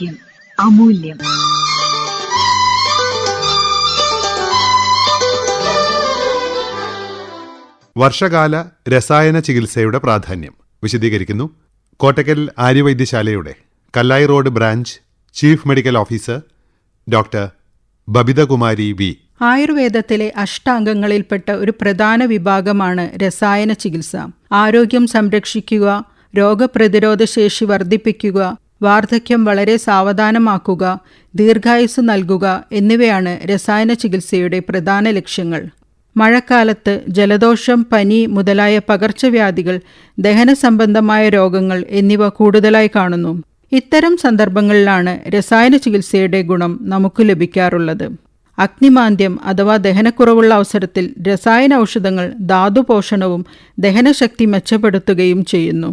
ആരോഗ്യം അമൂല്യം. വർഷകാല രസായന ചികിത്സയുടെ പ്രാധാന്യം വിശദീകരിക്കുന്നു കോട്ടക്കൽ ആര്യവൈദ്യശാലയുടെ Kallai road branch chief medical officer doctor Babithakumari V. ആയുർവേദത്തിലെ അഷ്ടാംഗങ്ങളിൽപ്പെട്ട ഒരു പ്രധാന വിഭാഗമാണ് രസായന ചികിത്സ. ആരോഗ്യം സംരക്ഷിക്കുക, രോഗപ്രതിരോധ ശേഷി വർദ്ധിപ്പിക്കുക, വാർദ്ധക്യം വളരെ സാവധാനമാക്കുക, ദീർഘായുസ് നൽകുക എന്നിവയാണ് രസായന ചികിത്സയുടെ പ്രധാന ലക്ഷ്യങ്ങൾ. മഴക്കാലത്ത് ജലദോഷം, പനി മുതലായ പകർച്ചവ്യാധികൾ, ദഹന സംബന്ധമായ രോഗങ്ങൾ എന്നിവ കൂടുതലായി കാണുന്നു. ഇത്തരം സന്ദർഭങ്ങളിലാണ് രസായന ചികിത്സയുടെ ഗുണം നമുക്ക് ലഭിക്കാറുള്ളത്. അഗ്നിമാന്ദ്യം അഥവാ ദഹനക്കുറവുള്ള അവസരത്തിൽ രസായന ഔഷധങ്ങൾ ധാതുപോഷണവും ദഹനശക്തി മെച്ചപ്പെടുത്തുകയും ചെയ്യുന്നു.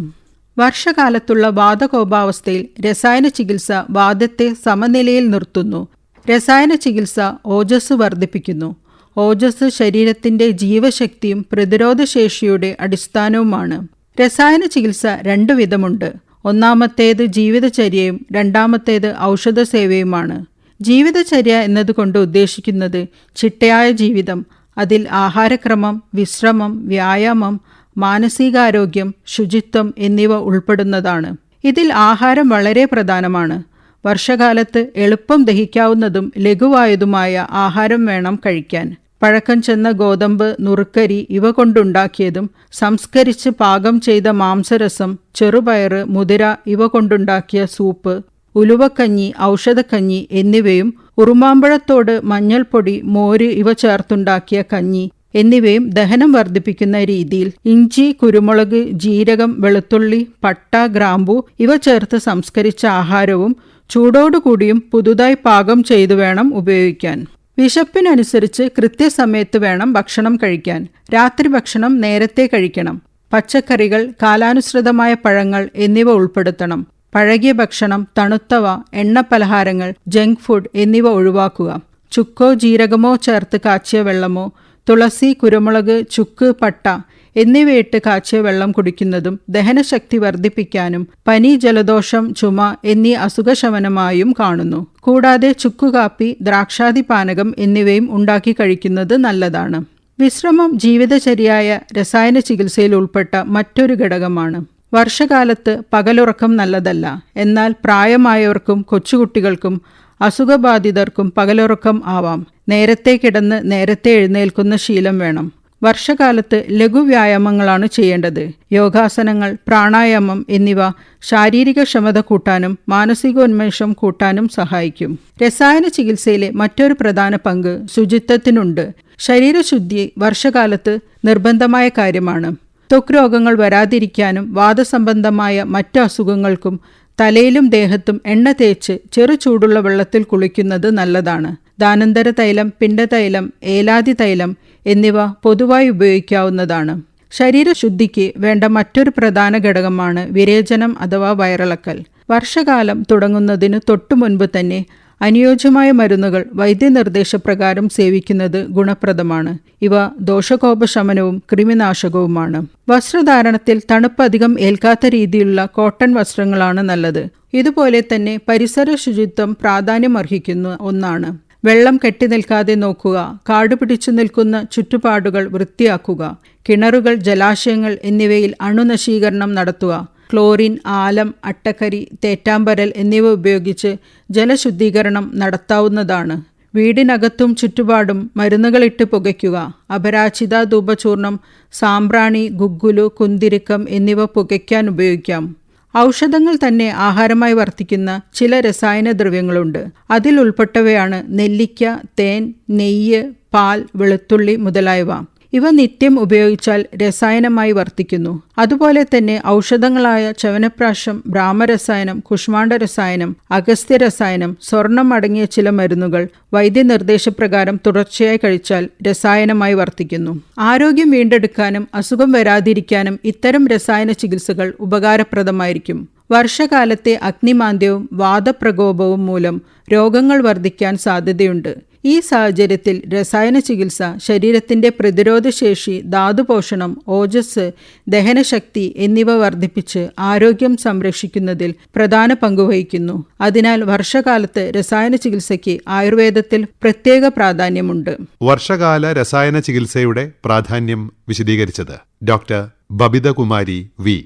വർഷകാലത്തുള്ള വാതകോപാവസ്ഥയിൽ രസായന ചികിത്സ വാതത്തെ സമനിലയിൽ നിർത്തുന്നു. രസായന ചികിത്സ ഓജസ് വർദ്ധിപ്പിക്കുന്നു. ഓജസ് ശരീരത്തിന്റെ ജീവശക്തിയും പ്രതിരോധശേഷിയുടെ അടിസ്ഥാനവുമാണ്. രസായന ചികിത്സ 2 വിധമുണ്ട്. ഒന്നാമത്തേത് ജീവിതചര്യയും രണ്ടാമത്തേത് ഔഷധസേവയുമാണ്. ജീവിതചര്യ എന്നതുകൊണ്ട് ഉദ്ദേശിക്കുന്നത് ചിട്ടയായ ജീവിതം, അതിൽ ആഹാരക്രമം, വിശ്രമം, വ്യായാമം, മാനസികാരോഗ്യം, ശുചിത്വം എന്നിവ ഉൾപ്പെടുന്നതാണ്. ഇതിൽ ആഹാരം വളരെ പ്രധാനമാണ്. വർഷകാലത്ത് എളുപ്പം ദഹിക്കാവുന്നതും ലഘുവായതുമായ ആഹാരം വേണം കഴിക്കാൻ. പഴക്കം ചെന്ന ഗോതമ്പ്, നുറുക്കരി ഇവ കൊണ്ടുണ്ടാക്കിയതും സംസ്കരിച്ച് പാകം ചെയ്ത മാംസരസം, ചെറുപയറ്, മുതിര ഇവ കൊണ്ടുണ്ടാക്കിയ സൂപ്പ്, ഉലുവക്കഞ്ഞി, ഔഷധക്കഞ്ഞി എന്നിവയും ഉറുമാമ്പഴത്തോട്, മഞ്ഞൾപ്പൊടി, മോര് ഇവ ചേർത്തുണ്ടാക്കിയ കഞ്ഞി എന്നിവയും ദഹനം വർദ്ധിപ്പിക്കുന്ന രീതിയിൽ ഇഞ്ചി, കുരുമുളക്, ജീരകം, വെളുത്തുള്ളി, പട്ട, ഗ്രാമ്പു ഇവ ചേർത്ത് സംസ്കരിച്ച ആഹാരവും ചൂടോടുകൂടിയും പുതുതായി പാകം ചെയ്തു വേണം ഉപയോഗിക്കാൻ. വിശപ്പിനനുസരിച്ച് കൃത്യസമയത്ത് വേണം ഭക്ഷണം കഴിക്കാൻ. രാത്രി ഭക്ഷണം നേരത്തെ കഴിക്കണം. പച്ചക്കറികൾ, കാലാനുസൃതമായ പഴങ്ങൾ എന്നിവ ഉൾപ്പെടുത്തണം. പഴകിയ ഭക്ഷണം, തണുത്തവ, എണ്ണപ്പലഹാരങ്ങൾ, ജങ്ക് ഫുഡ് എന്നിവ ഒഴിവാക്കുക. ചുക്കോ ജീരകമോ ചേർത്ത് കാച്ചിയ വെള്ളമോ, തുളസി, കുരുമുളക്, ചുക്ക്, പട്ട എന്നിവയിട്ട് കാച്ചിയ വെള്ളം കുടിക്കുന്നതും ദഹനശക്തി വർദ്ധിപ്പിക്കാനും പനി, ജലദോഷം, ചുമ എന്നീ അസുഖശമനമായും കാണുന്നു. കൂടാതെ ചുക്കുകാപ്പി, ദ്രാക്ഷാദി പാനകം എന്നിവയും ഉണ്ടാക്കി കഴിക്കുന്നത് നല്ലതാണ്. വിശ്രമം ജീവിതചര്യയായ രസായന ചികിത്സയിൽ ഉൾപ്പെട്ട മറ്റൊരു ഘടകമാണ്. വർഷകാലത്ത് പകലുറക്കം നല്ലതല്ല. എന്നാൽ പ്രായമായവർക്കും കൊച്ചുകുട്ടികൾക്കും അസുഖബാധിതർക്കും പകലുറക്കം ആവാം. നേരത്തെ കിടന്ന് നേരത്തെ എഴുന്നേൽക്കുന്ന ശീലം വേണം. വർഷകാലത്ത് ലഘുവ്യായാമങ്ങളാണ് ചെയ്യേണ്ടത്. യോഗാസനങ്ങൾ, പ്രാണായാമം എന്നിവ ശാരീരിക ക്ഷമത കൂട്ടാനും മാനസികോന്മേഷം കൂട്ടാനും സഹായിക്കും. രസായന ചികിത്സയിലെ മറ്റൊരു പ്രധാന പങ്ക് ശുചിത്വത്തിനുണ്ട്. ശരീരശുദ്ധി വർഷകാലത്ത് നിർബന്ധമായ കാര്യമാണ്. ത്വക്ക് രോഗങ്ങൾ വരാതിരിക്കാനും വാതസംബന്ധമായ മറ്റു അസുഖങ്ങൾക്കും തലയിലും ദേഹത്തും എണ്ണ തേച്ച് ചെറു ചൂടുള്ള വെള്ളത്തിൽ കുളിക്കുന്നത് നല്ലതാണ്. ദാനന്തര തൈലം, പിണ്ടതൈലം, ഏലാദി തൈലം എന്നിവ പൊതുവായി ഉപയോഗിക്കാവുന്നതാണ്. ശരീരശുദ്ധിക്ക് വേണ്ട മറ്റൊരു പ്രധാന ഘടകമാണ് വിരേചനം അഥവാ വയറിളക്കൽ. വർഷകാലം തുടങ്ങുന്നതിന് തൊട്ടു മുൻപ് തന്നെ അനുയോജ്യമായ മരുന്നുകൾ വൈദ്യനിർദ്ദേശപ്രകാരം സേവിക്കുന്നത് ഗുണപ്രദമാണ്. ഇവ ദോഷകോപശമനവും കൃമിനാശകവുമാണ്. വസ്ത്രധാരണത്തിൽ തണുപ്പ് അധികം ഏൽക്കാത്ത രീതിയിലുള്ള കോട്ടൺ വസ്ത്രങ്ങളാണ് നല്ലത്. ഇതുപോലെ തന്നെ പരിസര ശുചിത്വം പ്രാധാന്യമർഹിക്കുന്ന ഒന്നാണ്. വെള്ളം കെട്ടി നിൽക്കാതെ നോക്കുക. കാടുപിടിച്ചു നിൽക്കുന്ന ചുറ്റുപാടുകൾ വൃത്തിയാക്കുക. കിണറുകൾ, ജലാശയങ്ങൾ എന്നിവയിൽ അണുനശീകരണം നടത്തുക. ക്ലോറിൻ, ആലം, അട്ടക്കരി, തേറ്റാമ്പരൽ എന്നിവ ഉപയോഗിച്ച് ജലശുദ്ധീകരണം നടത്താവുന്നതാണ്. വീടിനകത്തും ചുറ്റുപാടും മരുന്നുകളിട്ട് പുകയ്ക്കുക. അപരാജിത, ധൂപചൂർണം, സാമ്പ്രാണി, ഗുഗ്ഗുലു, കുന്തിരിക്കം എന്നിവ പുകയ്ക്കാൻ ഉപയോഗിക്കാം. ഔഷധങ്ങൾ തന്നെ ആഹാരമായി വർത്തിക്കുന്ന ചില രസായന ദ്രവ്യങ്ങളുണ്ട്. അതിൽ ഉൾപ്പെട്ടവയാണ് നെല്ലിക്ക, തേൻ, നെയ്യ്, പാൽ, വെളുത്തുള്ളി മുതലായവ. ഇവ നിത്യം ഉപയോഗിച്ചാൽ രസായനമായി വർത്തിക്കുന്നു. അതുപോലെ തന്നെ ഔഷധങ്ങളായ ചവനപ്രാശം, ബ്രാഹ്മരസായനം, കുഷ്മാണ്ഡ രസായനം, അഗസ്ത്യ രസായനം, സ്വർണം അടങ്ങിയ ചില മരുന്നുകൾ വൈദ്യനിർദ്ദേശപ്രകാരം തുടർച്ചയായി കഴിച്ചാൽ രസായനമായി വർത്തിക്കുന്നു. ആരോഗ്യം വീണ്ടെടുക്കാനും അസുഖം വരാതിരിക്കാനും ഇത്തരം രസായന ചികിത്സകൾ ഉപകാരപ്രദമായിരിക്കും. വർഷകാലത്തെ അഗ്നിമാന്ദ്യവും വാതപ്രകോപവും മൂലം രോഗങ്ങൾ വർദ്ധിക്കാൻ സാധ്യതയുണ്ട്. ഈ സാഹചര്യത്തിൽ രസായന ചികിത്സ ശരീരത്തിന്റെ പ്രതിരോധശേഷി, ധാതുപോഷണം, ഓജസ്, ദഹനശക്തി എന്നിവ വർദ്ധിപ്പിച്ച് ആരോഗ്യം സംരക്ഷിക്കുന്നതിൽ പ്രധാന പങ്കുവഹിക്കുന്നു. അതിനാൽ വർഷകാലത്ത് രസായന ചികിത്സയ്ക്ക് ആയുർവേദത്തിൽ പ്രത്യേക പ്രാധാന്യമുണ്ട്. വർഷകാല രസായന ചികിത്സയുടെ പ്രാധാന്യം വിശദീകരിച്ചത് ഡോക്ടർ ബബിത കുമാരി വി.